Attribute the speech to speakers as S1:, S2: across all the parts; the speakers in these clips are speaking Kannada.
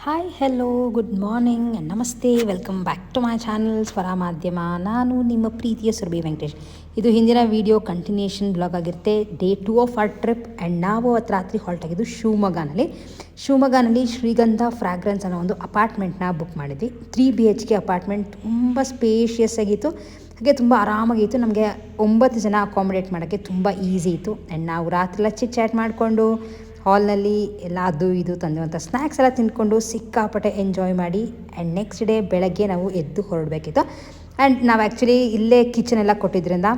S1: Hi hello good morning and ನಮಸ್ತೆ welcome back to my channel Swara Madhyama. ನಾನು ನಿಮ್ಮ ಪ್ರೀತಿಯ ಸುರಭಿ ವೆಂಕಟೇಶ್. ಇದು ಹಿಂದಿನ ವೀಡಿಯೋ ಕಂಟಿನ್ಯೂಷನ್ ಬ್ಲಾಗ್ ಆಗಿರುತ್ತೆ. Day 2 of our trip and ನಾವು ಅವತ್ತು ರಾತ್ರಿ ಹಾಲ್ಟ್ ಆಗಿದ್ದು ಶಿವಮೊಗ್ಗನಲ್ಲಿ ಶ್ರೀಗಂಧ ಫ್ರಾಗ್ರೆನ್ಸ್ ಅನ್ನೋ ಒಂದು ಅಪಾರ್ಟ್ಮೆಂಟ್ನ ಬುಕ್ ಮಾಡಿದ್ವಿ. 3 BHK ಅಪಾರ್ಟ್ಮೆಂಟ್, ತುಂಬ ಸ್ಪೇಷಿಯಸ್ ಆಗಿತ್ತು, ಹಾಗೆ ತುಂಬ ಆರಾಮಾಗಿತ್ತು. ನಮಗೆ 9 ಜನ ಅಕಾಮಿಡೇಟ್ ಮಾಡೋಕ್ಕೆ ತುಂಬ ಈಸಿ ಇತ್ತು. ಆ್ಯಂಡ್ ನಾವು ರಾತ್ರಿ ಎಲ್ಲ ಚಿಟ್ ಚಾಟ್ ಮಾಡಿಕೊಂಡು ಹಾಲ್ನಲ್ಲಿ ಎಲ್ಲ ಅದು ಇದು ತಂದಿರುವಂಥ ಸ್ನ್ಯಾಕ್ಸ್ ಎಲ್ಲ ತಿಂದ್ಕೊಂಡು ಸಿಕ್ಕಾಪಟ್ಟೆ ಎಂಜಾಯ್ ಮಾಡಿ ಆ್ಯಂಡ್ ನೆಕ್ಸ್ಟ್ ಡೇ ಬೆಳಗ್ಗೆ ನಾವು ಎದ್ದು ಹೊರಡಬೇಕಿತ್ತು. ಆ್ಯಂಡ್ ನಾವು ಆ್ಯಕ್ಚುಲಿ ಇಲ್ಲೇ ಕಿಚನ್ ಎಲ್ಲ ಕೊಟ್ಟಿದ್ದರಿಂದ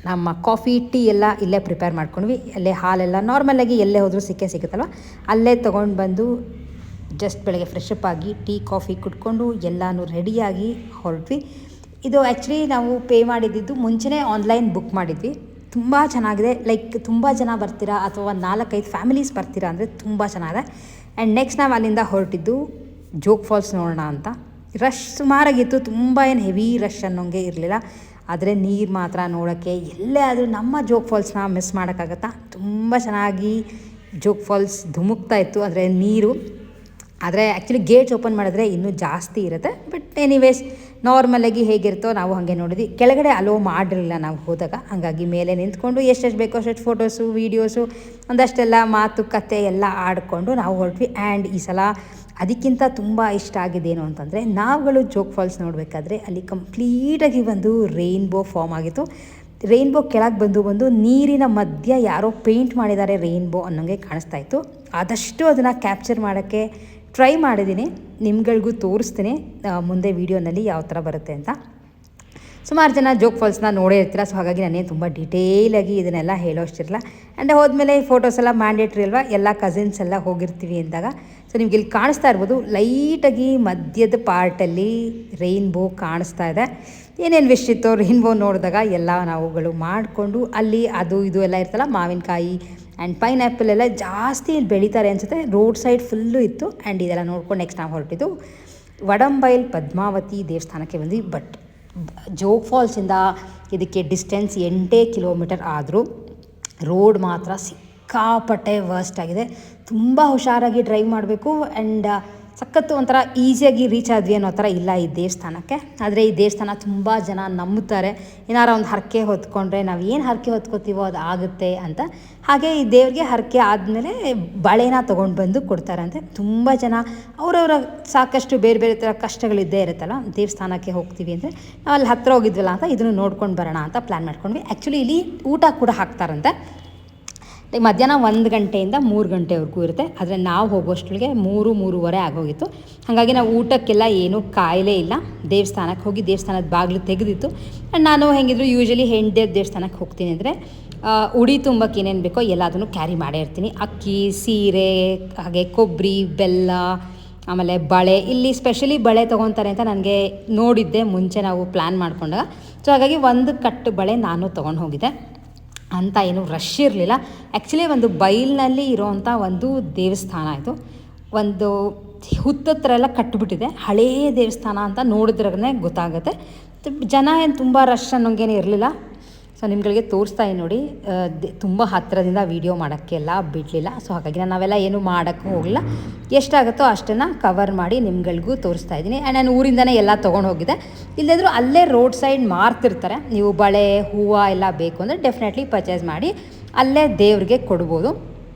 S1: ನಮ್ಮ ಕಾಫಿ ಟೀ ಎಲ್ಲ ಇಲ್ಲೇ ಪ್ರಿಪೇರ್ ಮಾಡ್ಕೊಂಡ್ವಿ. ಅಲ್ಲೇ ಹಾಲೆಲ್ಲ ನಾರ್ಮಲಾಗಿ ಎಲ್ಲೇ ಹೋದರೂ ಸಿಗುತ್ತಲ್ವ, ಅಲ್ಲೇ ತೊಗೊಂಡು ಬಂದು ಜಸ್ಟ್ ಬೆಳಗ್ಗೆ ಫ್ರೆಶ್ ಅಪ್ ಆಗಿ ಟೀ ಕಾಫಿ ಕುಟ್ಕೊಂಡು ಎಲ್ಲನೂ ರೆಡಿಯಾಗಿ ಹೊರಟ್ವಿ. ಇದು ಆ್ಯಕ್ಚುಲಿ ನಾವು ಪೇ ಮಾಡಿದ್ದು ಮುಂಚೆನೇ ಆನ್ಲೈನ್ ಬುಕ್ ಮಾಡಿದ್ವಿ. ತುಂಬ ಚೆನ್ನಾಗಿದೆ. ಲೈಕ್ ತುಂಬ ಜನ ಬರ್ತೀರಾ ಅಥವಾ 4-5 ಫ್ಯಾಮಿಲೀಸ್ ಬರ್ತೀರಾ ಅಂದರೆ ತುಂಬ ಚೆನ್ನಾಗಿದೆ. ಆ್ಯಂಡ್ ನೆಕ್ಸ್ಟ್ ನಾವು ಅಲ್ಲಿಂದ ಹೊರಟಿದ್ದು ಜೋಗ್ ಫಾಲ್ಸ್ ನೋಡೋಣ ಅಂತ. ರಶ್ ಸುಮಾರಾಗಿತ್ತು, ತುಂಬ ಏನು ಹೆವಿ ರಶ್ ಅನ್ನೋಂಗೆ ಇರಲಿಲ್ಲ. ಆದರೆ ನೀರು ಮಾತ್ರ ನೋಡೋಕ್ಕೆ ಎಲ್ಲೇ ಆದರೂ ನಮ್ಮ ಜೋಗ್ ಫಾಲ್ಸ್ನ ಮಿಸ್ ಮಾಡೋಕ್ಕಾಗತ್ತಾ? ತುಂಬ ಚೆನ್ನಾಗಿ ಜೋಗ್ ಫಾಲ್ಸ್ ಧುಮುಕ್ತಾ ಇತ್ತು. ಆದರೆ ನೀರು ಆ್ಯಕ್ಚುಲಿ ಗೇಟ್ಸ್ ಓಪನ್ ಮಾಡಿದ್ರೆ ಇನ್ನೂ ಜಾಸ್ತಿ ಇರುತ್ತೆ. ಬಟ್ ಎನಿವೇಸ್ ನಾರ್ಮಲಾಗಿ ಹೇಗಿರುತ್ತೋ ನಾವು ಹಾಗೆ ನೋಡಿದ್ವಿ. ಕೆಳಗಡೆ ಅಲೋ ಮಾಡಿರಲಿಲ್ಲ ನಾವು ಹೋದಾಗ, ಹಾಗಾಗಿ ಮೇಲೆ ನಿಂತ್ಕೊಂಡು ಎಷ್ಟೆಷ್ಟು ಬೇಕೋ ಅಷ್ಟು ಫೋಟೋಸು ವೀಡಿಯೋಸು ಒಂದಷ್ಟೆಲ್ಲ ಮಾತುಕತೆ ಎಲ್ಲ ಆಡಿಕೊಂಡು ನಾವು ಹೊರಟ್ವಿ. ಆ್ಯಂಡ್ ಈ ಸಲ ಅದಕ್ಕಿಂತ ತುಂಬ ಇಷ್ಟ ಆಗಿದ್ದೇನು ಅಂತಂದರೆ, ನಾವುಗಳು ಜೋಗ್ ಫಾಲ್ಸ್ ನೋಡಬೇಕಾದ್ರೆ ಅಲ್ಲಿ ಕಂಪ್ಲೀಟಾಗಿ ಒಂದು ರೈನ್ಬೋ ಫಾರ್ಮ್ ಆಗಿತ್ತು. ರೈನ್ಬೋ ಕೆಳಗೆ ಬಂದು ನೀರಿನ ಮಧ್ಯ ಯಾರೋ ಪೇಂಟ್ ಮಾಡಿದ್ದಾರೆ ರೈನ್ಬೋ ಅನ್ನೋಂಗೆ ಕಾಣಿಸ್ತಾ ಇತ್ತು. ಆದಷ್ಟು ಅದನ್ನು ಕ್ಯಾಪ್ಚರ್ ಮಾಡೋಕ್ಕೆ ಟ್ರೈ ಮಾಡಿದ್ದೀನಿ. ನಿಮ್ಗಳಿಗೂ ತೋರಿಸ್ತೀನಿ ಮುಂದೆ ವೀಡಿಯೋನಲ್ಲಿ ಯಾವ ಥರ ಬರುತ್ತೆ ಅಂತ. ಸುಮಾರು ಜನ ಜೋಗ್ ಫಾಲ್ಸ್ನ ನೋಡೇ ಇರ್ತೀರ, ಸೊ ಹಾಗಾಗಿ ನಾನೇನು ತುಂಬ ಡೀಟೇಲಾಗಿ ಇದನ್ನೆಲ್ಲ ಹೇಳೋ ಅಷ್ಟಿರಲ್ಲ. ಆ್ಯಂಡ್ ಹೋದ್ಮೇಲೆ ಫೋಟೋಸ್ ಎಲ್ಲ ಮ್ಯಾಂಡೇಟ್ರಿ ಅಲ್ವಾ, ಎಲ್ಲ ಕಸಿನ್ಸ್ ಎಲ್ಲ ಹೋಗಿರ್ತೀವಿ ಅಂದಾಗ. ಸೊ ನಿಮ್ಗೆ ಇಲ್ಲಿ ಕಾಣಿಸ್ತಾ ಇರ್ಬೋದು, ಲೈಟಾಗಿ ಮಧ್ಯದ ಪಾರ್ಟಲ್ಲಿ ರೈನ್ಬೋ ಕಾಣಿಸ್ತಾ ಇದೆ. ಏನೇನು ವಿಶ್ ಇತ್ತು ರೈನ್ಬೋ ನೋಡಿದಾಗ ಎಲ್ಲ ನಾವುಗಳು ಮಾಡಿಕೊಂಡು ಅಲ್ಲಿ ಅದು ಇದು ಎಲ್ಲ ಇರ್ತಲ್ಲ, ಮಾವಿನಕಾಯಿ ಆ್ಯಂಡ್ ಪೈನಾಪಲ್ ಎಲ್ಲ ಜಾಸ್ತಿ ಇಲ್ಲಿ ಬೆಳೀತಾರೆ ಅನಿಸುತ್ತೆ. ರೋಡ್ ಸೈಡ್ ಫುಲ್ಲು ಇತ್ತು. ಆ್ಯಂಡ್ ಇದೆಲ್ಲ ನೋಡ್ಕೊಂಡು ನೆಕ್ಸ್ಟ್ ನಾವು ಹೊರಟಿದ್ದು ವಡಂಬೈಲ್ ಪದ್ಮಾವತಿ ದೇವಸ್ಥಾನಕ್ಕೆ ಬಂದ್ವಿ. ಬಟ್ ಜೋಗ್ ಫಾಲ್ಸಿಂದ ಇದಕ್ಕೆ ಡಿಸ್ಟೆನ್ಸ್ 8 ಕಿಲೋಮೀಟರ್ ಆದರೂ ರೋಡ್ ಮಾತ್ರ ಸಿಕ್ಕಾಪಟ್ಟೆ ವರ್ಸ್ಟ್ ಆಗಿದೆ. ತುಂಬ ಹುಷಾರಾಗಿ ಡ್ರೈವ್ ಮಾಡಬೇಕು. ಆ್ಯಂಡ್ ಸಖತ್ತು ಒಂಥರ ಈಸಿಯಾಗಿ ರೀಚ್ ಆದ್ವಿ ಅನ್ನೋ ಥರ ಇಲ್ಲ ಈ ದೇವಸ್ಥಾನಕ್ಕೆ. ಆದರೆ ಈ ದೇವಸ್ಥಾನ ತುಂಬ ಜನ ನಂಬುತ್ತಾರೆ. ಏನಾರ ಒಂದು ಹರಕೆ ಹೊತ್ಕೊಂಡ್ರೆ ನಾವು ಏನು ಹರಕೆ ಹೊತ್ಕೋತೀವೋ ಅದು ಆಗುತ್ತೆ ಅಂತ. ಹಾಗೆ ಈ ದೇವ್ರಿಗೆ ಹರಕೆ ಆದಮೇಲೆ ಬಳೆನ ತೊಗೊಂಡು ಬಂದು ಕೊಡ್ತಾರಂತೆ. ತುಂಬ ಜನ ಅವರವರ ಸಾಕಷ್ಟು ಬೇರೆ ಬೇರೆ ಥರ ಕಷ್ಟಗಳಿದ್ದೇ ಇರುತ್ತಲ್ಲ, ದೇವಸ್ಥಾನಕ್ಕೆ ಹೋಗ್ತೀವಿ ಅಂದರೆ ನಾವು ಅಲ್ಲಿ ಹತ್ತಿರ ಹೋಗಿದ್ವಲ್ಲ ಅಂತ ಇದನ್ನು ನೋಡ್ಕೊಂಡು ಬರೋಣ ಅಂತ ಪ್ಲ್ಯಾನ್ ಮಾಡ್ಕೊಂಡ್ವಿ. ಆ್ಯಕ್ಚುಲಿ ಇಲ್ಲಿ ಊಟ ಕೂಡ ಹಾಕ್ತಾರಂತೆ. ಮಧ್ಯಾಹ್ನ 1 ಗಂಟೆಯಿಂದ 3 ಗಂಟೆವರೆಗೂ ಇರುತ್ತೆ. ಆದರೆ ನಾವು ಹೋಗೋಷ್ಟೊಳಗೆ 3-3:30 ಆಗೋಗಿತ್ತು. ಹಾಗಾಗಿ ನಾವು ಊಟಕ್ಕೆಲ್ಲ ಏನೂ ಕಾಯಲೇ ಇಲ್ಲ. ದೇವಸ್ಥಾನಕ್ಕೆ ಹೋಗಿ ದೇವಸ್ಥಾನದ ಬಾಗಿಲು ತೆಗೆದಿತ್ತು. ಆ್ಯಂಡ್ ನಾನು ಹೆಂಗಿದ್ರು ಯೂಶ್ವಲಿ ಹೆಂಡತಿ ದೇವಸ್ಥಾನಕ್ಕೆ ಹೋಗ್ತೀನಿ ಅಂದರೆ ಉಡಿ ತುಂಬಕ್ಕೆ ಏನೇನು ಬೇಕೋ ಎಲ್ಲದನ್ನು ಕ್ಯಾರಿ ಮಾಡೇ ಇರ್ತೀನಿ. ಅಕ್ಕಿ, ಸೀರೆ, ಹಾಗೆ ಕೊಬ್ಬರಿ, ಬೆಲ್ಲ, ಆಮೇಲೆ ಬಳೆ. ಇಲ್ಲಿ ಸ್ಪೆಷಲಿ ಬಳೆ ತೊಗೊತಾರೆ ಅಂತ ನನಗೆ ನೋಡಿದ್ದೆ ಮುಂಚೆ ನಾವು ಪ್ಲ್ಯಾನ್ ಮಾಡ್ಕೊಂಡಾಗ. ಸೊ ಹಾಗಾಗಿ 1 ಕಟ್ಟು ಬಳೆ ನಾನು ತೊಗೊಂಡು ಹೋಗಿದ್ದೆ. ಅಂತ ಏನು ರಶ್ ಇರಲಿಲ್ಲ. ಆ್ಯಕ್ಚುಲಿ ಒಂದು ಬೈಲ್ನಲ್ಲಿ ಇರೋವಂಥ ಒಂದು ದೇವಸ್ಥಾನ ಇದು. ಒಂದು ಹುತ್ತತ್ರ ಎಲ್ಲ ಕಟ್ಟಿಬಿಟ್ಟಿದೆ. ಹಳೇ ದೇವಸ್ಥಾನ ಅಂತ ನೋಡಿದ್ರೇ ಗೊತ್ತಾಗುತ್ತೆ. ಜನ ಏನು ತುಂಬ ರಶ್ ಅನ್ನೋಂಗೇನು ಇರಲಿಲ್ಲ. ಸೊ ನಿಮ್ಗಳಿಗೆ ತೋರಿಸ್ತಾ ನೋಡಿ, ತುಂಬ ಹತ್ತಿರದಿಂದ ವೀಡಿಯೋ ಮಾಡೋಕ್ಕೆಲ್ಲ ಬಿಡಲಿಲ್ಲ. ಸೊ ಹಾಗಾಗಿ ನಾವೆಲ್ಲ ಏನು ಮಾಡೋಕ್ಕೂ ಹೋಗಲಿಲ್ಲ. ಎಷ್ಟಾಗುತ್ತೋ ಅಷ್ಟನ್ನು ಕವರ್ ಮಾಡಿ ನಿಮ್ಗಳಿಗೂ ತೋರಿಸ್ತಾ ಇದ್ದೀನಿ. ಆ್ಯಂಡ್ ನಾನು ಊರಿಂದನೇ ಎಲ್ಲ ತೊಗೊಂಡು ಹೋಗಿದ್ದೆ. ಇಲ್ಲದಿದ್ರೂ ಅಲ್ಲೇ ರೋಡ್ ಸೈಡ್ ಮಾರ್ತಿರ್ತಾರೆ. ನೀವು ಬಳೆ, ಹೂವು ಎಲ್ಲ ಬೇಕು ಅಂದರೆ ಡೆಫಿನೆಟ್ಲಿ ಪರ್ಚೇಸ್ ಮಾಡಿ ಅಲ್ಲೇ ದೇವ್ರಿಗೆ ಕೊಡ್ಬೋದು.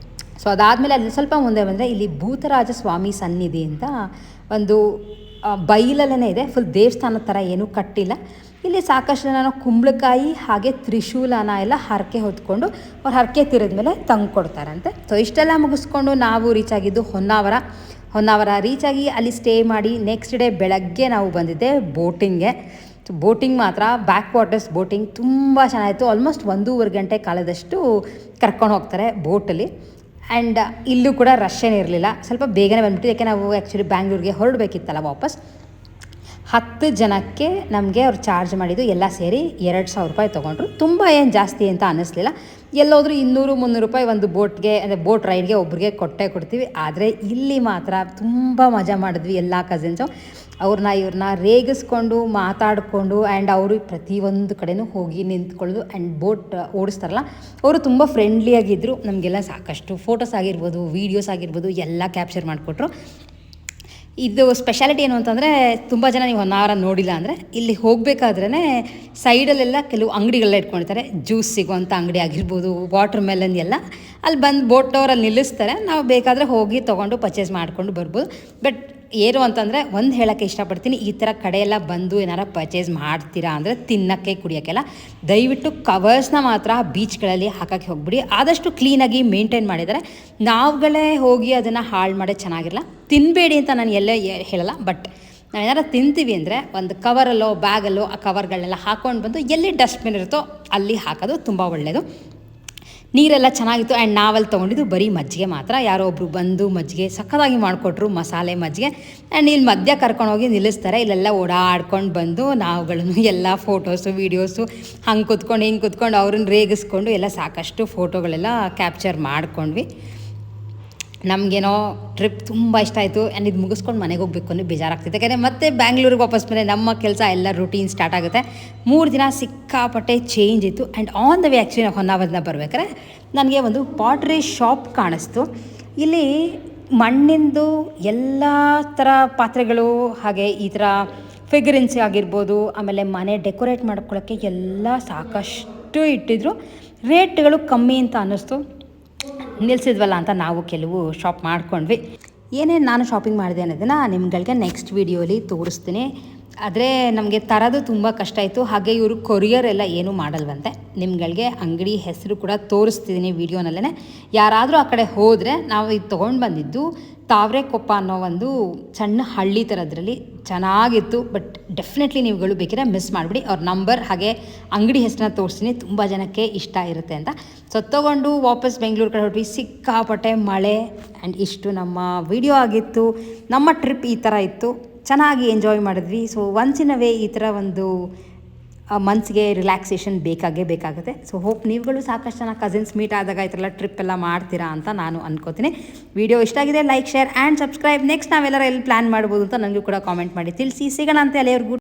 S1: ಸೊ ಅದಾದಮೇಲೆ ಅಲ್ಲಿ ಸ್ವಲ್ಪ ಮುಂದೆ ಬಂದರೆ ಇಲ್ಲಿ ಭೂತರಾಜ ಸ್ವಾಮಿ ಸನ್ನಿಧಿ ಅಂತ ಒಂದು ಬೈಲಲ್ಲೇ ಇದೆ. ಫುಲ್ ದೇವಸ್ಥಾನದ ಥರ ಏನೂ ಕಟ್ಟಿಲ್ಲ. ಇಲ್ಲಿ ಸಾಕಷ್ಟು ಜನ ಕುಂಬಳಕಾಯಿ ಹಾಗೆ ತ್ರಿಶೂಲನ ಎಲ್ಲ ಹರಕೆ ಹೊತ್ಕೊಂಡು ಅವ್ರು ಹರಕೆ ತಿರಿದ್ಮೇಲೆ ತಂದು ಕೊಡ್ತಾರಂತೆ. ಸೊ ಇಷ್ಟೆಲ್ಲ ಮುಗಿಸ್ಕೊಂಡು ನಾವು ರೀಚ್ ಆಗಿದ್ದು ಹೊನ್ನಾವರ ರೀಚಾಗಿ ಅಲ್ಲಿ ಸ್ಟೇ ಮಾಡಿ ನೆಕ್ಸ್ಟ್ ಡೇ ಬೆಳಗ್ಗೆ ನಾವು ಬಂದಿದ್ದೆ ಬೋಟಿಂಗ್ಗೆ. ಸೊ ಬೋಟಿಂಗ್ ಮಾತ್ರ ಬ್ಯಾಕ್ ವಾಟರ್ಸ್ ಬೋಟಿಂಗ್ ತುಂಬ ಚೆನ್ನಾಗಿತ್ತು. ಆಲ್ಮೋಸ್ಟ್ 1.5 ಗಂಟೆ ಕಾಲದಷ್ಟು ಕರ್ಕೊಂಡು ಹೋಗ್ತಾರೆ ಬೋಟಲ್ಲಿ. ಆ್ಯಂಡ್ ಇಲ್ಲೂ ಕೂಡ ರಶ್ ಏನಿರಲಿಲ್ಲ. ಸ್ವಲ್ಪ ಬೇಗನೆ ಬಂದ್ಬಿಟ್ಟು, ಯಾಕೆ ನಾವು ಆ್ಯಕ್ಚುಲಿ ಬ್ಯಾಂಗ್ಳೂರಿಗೆ ಹೊರಡಬೇಕಿತ್ತಲ್ಲ ವಾಪಸ್. 10 ಜನಕ್ಕೆ ನಮಗೆ ಅವ್ರು ಚಾರ್ಜ್ ಮಾಡಿದ್ದು ಎಲ್ಲ ಸೇರಿ 2,000 ರೂಪಾಯಿ ತೊಗೊಂಡ್ರು. ತುಂಬ ಏನು ಜಾಸ್ತಿ ಅಂತ ಅನ್ನಿಸ್ಲಿಲ್ಲ. ಎಲ್ಲೋದ್ರೂ 200-300 ರೂಪಾಯಿ ಒಂದು ಬೋಟ್ಗೆ, ಅಂದರೆ ಬೋಟ್ ರೈಡ್ಗೆ ಒಬ್ರಿಗೆ ಕೊಡ್ತೀವಿ. ಆದರೆ ಇಲ್ಲಿ ಮಾತ್ರ ತುಂಬ ಮಜಾ ಮಾಡಿದ್ವಿ ಎಲ್ಲ ಕಸಿನ್ಸು. ಇವ್ರನ್ನ ರೇಗಿಸ್ಕೊಂಡು ಮಾತಾಡಿಕೊಂಡು ಆ್ಯಂಡ್ ಅವರು ಪ್ರತಿಯೊಂದು ಕಡೆನೂ ಹೋಗಿ ನಿಂತ್ಕೊಳ್ಳೋದು ಆ್ಯಂಡ್ ಬೋಟ್ ಓಡಿಸ್ತಾರಲ್ಲ, ಅವರು ತುಂಬ ಫ್ರೆಂಡ್ಲಿಯಾಗಿದ್ದರು. ನಮಗೆಲ್ಲ ಸಾಕಷ್ಟು ಫೋಟೋಸ್ ಆಗಿರ್ಬೋದು, ವೀಡಿಯೋಸ್ ಆಗಿರ್ಬೋದು ಎಲ್ಲ ಕ್ಯಾಪ್ಚರ್ ಮಾಡಿಕೊಟ್ರು. ಇದು ಸ್ಪೆಷಾಲಿಟಿ ಏನು ಅಂತಂದರೆ ತುಂಬ ಜನ ನೀವು ಹೊನ್ನಾವರ ನೋಡಿಲ್ಲ ಅಂದರೆ ಇಲ್ಲಿ ಹೋಗಬೇಕಾದ್ರೇ ಸೈಡಲ್ಲೆಲ್ಲ ಕೆಲವು ಅಂಗಡಿಗಳೆಲ್ಲ ಇಟ್ಕೊಂಡಿರ್ತಾರೆ. ಜ್ಯೂಸ್ ಸಿಗೋವಂಥ ಅಂಗಡಿ ಆಗಿರ್ಬೋದು, ವಾಟರ್ ಮೆಲನ್ ಎಲ್ಲ ಅಲ್ಲಿ ಬಂದು ಬೋಟವ್ರಲ್ಲಿ ನಿಲ್ಲಿಸ್ತಾರೆ. ನಾವು ಬೇಕಾದರೆ ಹೋಗಿ ತೊಗೊಂಡು ಪರ್ಚೇಸ್ ಮಾಡಿಕೊಂಡು ಬರ್ಬೋದು. ಬಟ್ ಏನು ಅಂತಂದರೆ ಒಂದು ಹೇಳೋಕ್ಕೆ ಇಷ್ಟಪಡ್ತೀನಿ, ಈ ಥರ ಕಡೆ ಎಲ್ಲ ಬಂದು ಏನಾರ ಪರ್ಚೇಸ್ ಮಾಡ್ತೀರಾ ಅಂದರೆ ತಿನ್ನೋಕ್ಕೆ ಕುಡಿಯೋಕ್ಕೆಲ್ಲ ದಯವಿಟ್ಟು ಕವರ್ಸ್ನ ಮಾತ್ರ ಬೀಚ್ಗಳಲ್ಲಿ ಹಾಕೋಕ್ಕೆ ಹೋಗ್ಬಿಡಿ. ಆದಷ್ಟು ಕ್ಲೀನಾಗಿ ಮೇಂಟೈನ್ ಮಾಡಿದ್ದಾರೆ. ನಾವುಗಳೇ ಹೋಗಿ ಅದನ್ನು ಹಾಳು ಮಾಡೋದು ಚೆನ್ನಾಗಿರಲ್ಲ. ತಿನ್ನಬೇಡಿ ಅಂತ ನಾನು ಎಲ್ಲೇ ಹೇಳಲ್ಲ, ಬಟ್ ನಾವೇನಾರು ತಿಂತೀವಿ ಅಂದರೆ ಒಂದು ಕವರಲ್ಲೋ ಬ್ಯಾಗಲ್ಲೋ ಆ ಕವರ್ಗಳನ್ನೆಲ್ಲ ಹಾಕ್ಕೊಂಡು ಬಂದು ಎಲ್ಲಿ ಡಸ್ಟ್ಬಿನ್ ಇರುತ್ತೋ ಅಲ್ಲಿ ಹಾಕೋದು ತುಂಬ ಒಳ್ಳೆಯದು. ನೀರೆಲ್ಲ ಚೆನ್ನಾಗಿತ್ತು. ಆ್ಯಂಡ್ ನಾವಲ್ಲಿ ತೊಗೊಂಡಿದ್ದು ಬರೀ ಮಜ್ಜಿಗೆ ಮಾತ್ರ. ಯಾರೋ ಒಬ್ಬರು ಬಂದು ಮಜ್ಜಿಗೆ ಸಖತ್ತಾಗಿ ಮಾಡಿಕೊಟ್ರು, ಮಸಾಲೆ ಮಜ್ಜಿಗೆ. ಆ್ಯಂಡ್ ಇಲ್ಲಿ ಮಧ್ಯ ಕರ್ಕೊಂಡೋಗಿ ನಿಲ್ಲಿಸ್ತಾರೆ. ಇಲ್ಲೆಲ್ಲ ಓಡಾಡ್ಕೊಂಡು ಬಂದು ನಾವುಗಳನ್ನು ಎಲ್ಲ ಫೋಟೋಸು ವೀಡಿಯೋಸು ಹಂಗೆ ಕೂತ್ಕೊಂಡು ಹಿಂಗೆ ಕೂತ್ಕೊಂಡು ಅವ್ರನ್ನ ರೇಗಿಸ್ಕೊಂಡು ಎಲ್ಲ ಸಾಕಷ್ಟು ಫೋಟೋಗಳೆಲ್ಲ ಕ್ಯಾಪ್ಚರ್ ಮಾಡ್ಕೊಂಡ್ವಿ. ನಮಗೇನೋ ಟ್ರಿಪ್ ತುಂಬ ಇಷ್ಟ ಆಯಿತು. ಆ್ಯಂಡ್ ಇದು ಮುಗಿಸ್ಕೊಂಡು ಮನೆಗೆ ಹೋಗಬೇಕು ಅನ್ನೋ ಬೇಜಾರಾಗ್ತಿತ್ತು. ಯಾಕೆಂದರೆ ಮತ್ತೆ ಬ್ಯಾಂಗ್ಳೂರಿಗೆ ವಾಪಸ್ ಬಂದರೆ ನಮ್ಮ ಕೆಲಸ ಎಲ್ಲ ರೂಟೀನ್ ಸ್ಟಾರ್ಟ್ ಆಗುತ್ತೆ. 3 ದಿನ ಸಿಕ್ಕಾಪಟ್ಟೆ ಚೇಂಜ್ ಇತ್ತು. And on the way actually ನಾವು ಹೊನ್ನಾವರದಿಂದ ಬರ್ಬೇಕಾದ್ರೆ ನನಗೆ ಒಂದು ಪಾಟ್ರಿ ಶಾಪ್ ಕಾಣಿಸ್ತು. ಇಲ್ಲಿ ಮಣ್ಣಿಂದು ಎಲ್ಲ ಥರ ಪಾತ್ರೆಗಳು, ಹಾಗೆ ಈ ಥರ ಫಿಗರಿನ್ಸ್ ಆಗಿರ್ಬೋದು, ಆಮೇಲೆ ಮನೆ ಡೆಕೋರೇಟ್ ಮಾಡ್ಕೊಳ್ಳೋಕ್ಕೆ ಎಲ್ಲ ಸಾಕಷ್ಟು ಇಟ್ಟಿದ್ರು. ರೇಟ್ಗಳು ಕಮ್ಮಿ ಅಂತ ಅನ್ನಿಸ್ತು. ನಿಲ್ಲಿಸಿದ್ವಲ್ಲ ಅಂತ ನಾವು ಕೆಲವು ಶಾಪ್ ಮಾಡ್ಕೊಂಡ್ವಿ. ಏನೇನು ನಾನು ಶಾಪಿಂಗ್ ಮಾಡಿದೆ ಅನ್ನೋದನ್ನು ನಿಮ್ಗಳಿಗೆ ನೆಕ್ಸ್ಟ್ ವೀಡಿಯೋಲಿ ತೋರಿಸ್ತೀನಿ. ಆದರೆ ನಮಗೆ ತರೋದು ತುಂಬ ಕಷ್ಟ ಆಯಿತು. ಹಾಗೆ ಇವರು ಕೊರಿಯರ್ ಎಲ್ಲ ಏನೂ ಮಾಡಲ್ವಂತೆ. ನಿಮ್ಗಳಿಗೆ ಅಂಗಡಿ ಹೆಸರು ಕೂಡ ತೋರಿಸ್ತಿದ್ದೀನಿ ವೀಡಿಯೋನಲ್ಲೇ. ಯಾರಾದರೂ ಆ ಕಡೆ ಹೋದರೆ ನಾವು ಇದು ತೊಗೊಂಡು ಬಂದಿದ್ದು ತಾವರೆಕೊಪ್ಪ ಅನ್ನೋ ಒಂದು ಸಣ್ಣ ಹಳ್ಳಿ ಥರದ್ರಲ್ಲಿ ಚೆನ್ನಾಗಿತ್ತು. ಬಟ್ ಡೆಫಿನೆಟ್ಲಿ ನೀವುಗಳು ಬೇಕಿದ್ರೆ ಮಿಸ್ ಮಾಡಿಬಿಡಿ. ಅವ್ರ ನಂಬರ್ ಹಾಗೆ ಅಂಗಡಿ ಹೆಸರನ್ನ ತೋರಿಸ್ತೀನಿ, ತುಂಬ ಜನಕ್ಕೆ ಇಷ್ಟ ಇರುತ್ತೆ ಅಂತ. ಸೊ ತೊಗೊಂಡು ವಾಪಸ್ ಬೆಂಗಳೂರು ಕಡೆ ಹೊರಟ್ವಿ. ಸಿಕ್ಕಾಪಟ್ಟೆ ಮಳೆ. ಆ್ಯಂಡ್ ಇಷ್ಟು ನಮ್ಮ ವಿಡಿಯೋ ಆಗಿತ್ತು. ನಮ್ಮ ಟ್ರಿಪ್ ಈ ಥರ ಇತ್ತು. ಚೆನ್ನಾಗಿ ಎಂಜಾಯ್ ಮಾಡಿದ್ವಿ. So once in a way ಈ ಥರ ಒಂದು ಮನಸ್ಸಿಗೆ ರಿಲ್ಯಾಕ್ಸೇಷನ್ ಬೇಕಾಗುತ್ತೆ. ಸೊ ಹೋಪ್ ನೀವುಗಳು ಸಾಕಷ್ಟು ಜನ ಕಸಿನ್ಸ್ ಮೀಟ್ ಆದಾಗ ಈ ಥರ ಟ್ರಿಪ್ ಎಲ್ಲ ಮಾಡ್ತೀರಾ ಅಂತ ನಾನು ಅನ್ಕೋತೀನಿ. ವಿಡಿಯೋ ಇಷ್ಟ ಆಗಿದೆ like, share and subscribe. Next ನಾವೆಲ್ಲರೂ ಎಲ್ಲಿ ಪ್ಲ್ಯಾನ್ ಮಾಡ್ಬೋದು ಅಂತ ನನಗೂ ಕೂಡ ಕಾಮೆಂಟ್ ಮಾಡಿ ತಿಳಿಸಿ. ಸಿಗೋಣ ಅಂತ ಎಲ್ಲರಿಗೂ.